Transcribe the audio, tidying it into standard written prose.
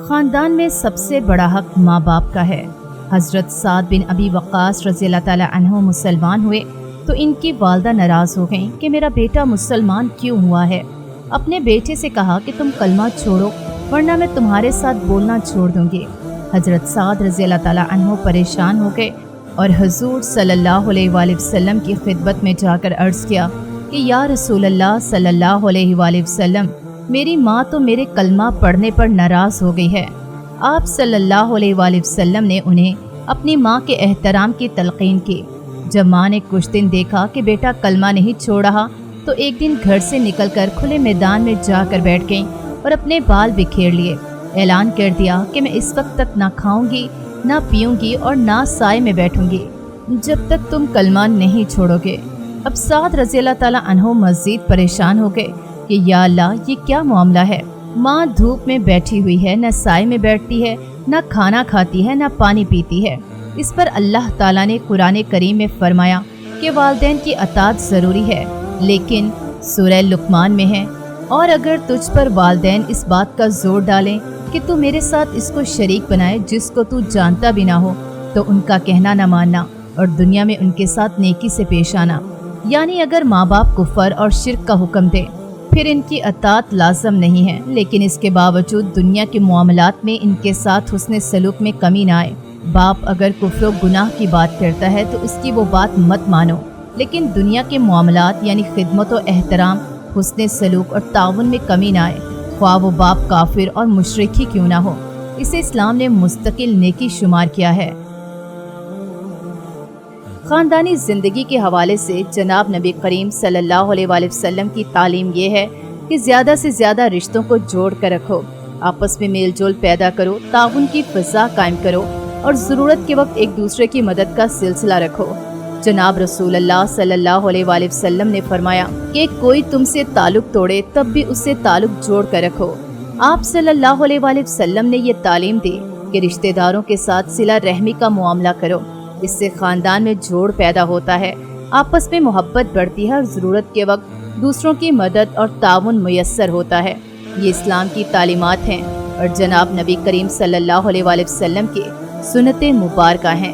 خاندان میں سب سے بڑا حق ماں باپ کا ہے۔ حضرت سعد بن ابی وقاص رضی اللہ تعالیٰ عنہ مسلمان ہوئے تو ان کی والدہ ناراض ہو گئیں کہ میرا بیٹا مسلمان کیوں ہوا ہے۔ اپنے بیٹے سے کہا کہ تم کلمہ چھوڑو ورنہ میں تمہارے ساتھ بولنا چھوڑ دوں گی۔ حضرت سعد رضی اللہ تعالیٰ عنہ پریشان ہو گئے اور حضور صلی اللہ علیہ وآلہ وسلم کی خدمت میں جا کر عرض کیا کہ یا رسول اللہ صلی اللہ علیہ وآلہ وسلم، میری ماں تو میرے کلمہ پڑھنے پر ناراض ہو گئی ہے۔ آپ صلی اللہ علیہ وآلہ وسلم نے انہیں اپنی ماں کے احترام کی تلقین کی۔ جب ماں نے کچھ دن دیکھا کہ بیٹا کلمہ نہیں چھوڑ رہا تو ایک دن گھر سے نکل کر کھلے میدان میں جا کر بیٹھ گئیں اور اپنے بال بکھیر لیے۔ اعلان کر دیا کہ میں اس وقت تک نہ کھاؤں گی، نہ پیوں گی اور نہ سائے میں بیٹھوں گی جب تک تم کلمہ نہیں چھوڑو گے۔ اب سعد رضی اللہ تعالیٰ عنہ مزید پریشان ہو گئے کہ یا اللہ، یہ کیا معاملہ ہے؟ ماں دھوپ میں بیٹھی ہوئی ہے، نہ سائے میں بیٹھتی ہے، نہ کھانا کھاتی ہے، نہ پانی پیتی ہے۔ اس پر اللہ تعالیٰ نے قرآن کریم میں فرمایا کہ والدین کی اطاعت ضروری ہے، لیکن سورہ لقمان میں ہے، اور اگر تجھ پر والدین اس بات کا زور ڈالیں کہ تو میرے ساتھ اس کو شریک بنائے جس کو تو جانتا بھی نہ ہو، تو ان کا کہنا نہ ماننا اور دنیا میں ان کے ساتھ نیکی سے پیش آنا۔ یعنی اگر ماں باپ کفر اور شرک کا حکم دے پھر ان کی اطاعت لازم نہیں ہے، لیکن اس کے باوجود دنیا کے معاملات میں ان کے ساتھ حسن سلوک میں کمی نہ آئے۔ باپ اگر کفر و گناہ کی بات کرتا ہے تو اس کی وہ بات مت مانو، لیکن دنیا کے معاملات یعنی خدمت و احترام، حسن سلوک اور تعاون میں کمی نہ آئے، خواہ وہ باپ کافر اور مشرک ہی کیوں نہ ہو۔ اسے اسلام نے مستقل نیکی شمار کیا ہے۔ خاندانی زندگی کے حوالے سے جناب نبی کریم صلی اللہ علیہ وآلہ وسلم کی تعلیم یہ ہے کہ زیادہ سے زیادہ رشتوں کو جوڑ کر رکھو، آپس میں میل جول پیدا کرو، تعاون کی فضا قائم کرو اور ضرورت کے وقت ایک دوسرے کی مدد کا سلسلہ رکھو۔ جناب رسول اللہ صلی اللہ علیہ وآلہ وسلم نے فرمایا کہ کوئی تم سے تعلق توڑے تب بھی اس سے تعلق جوڑ کر رکھو۔ آپ صلی اللہ علیہ وآلہ وسلم نے یہ تعلیم دی کہ رشتہ داروں کے ساتھ صلہ رحمی کا معاملہ کرو، اس سے خاندان میں جوڑ پیدا ہوتا ہے، آپس میں محبت بڑھتی ہے اور ضرورت کے وقت دوسروں کی مدد اور تعاون میسر ہوتا ہے۔ یہ اسلام کی تعلیمات ہیں اور جناب نبی کریم صلی اللہ علیہ وآلہ وسلم کی سنت مبارکہ ہیں۔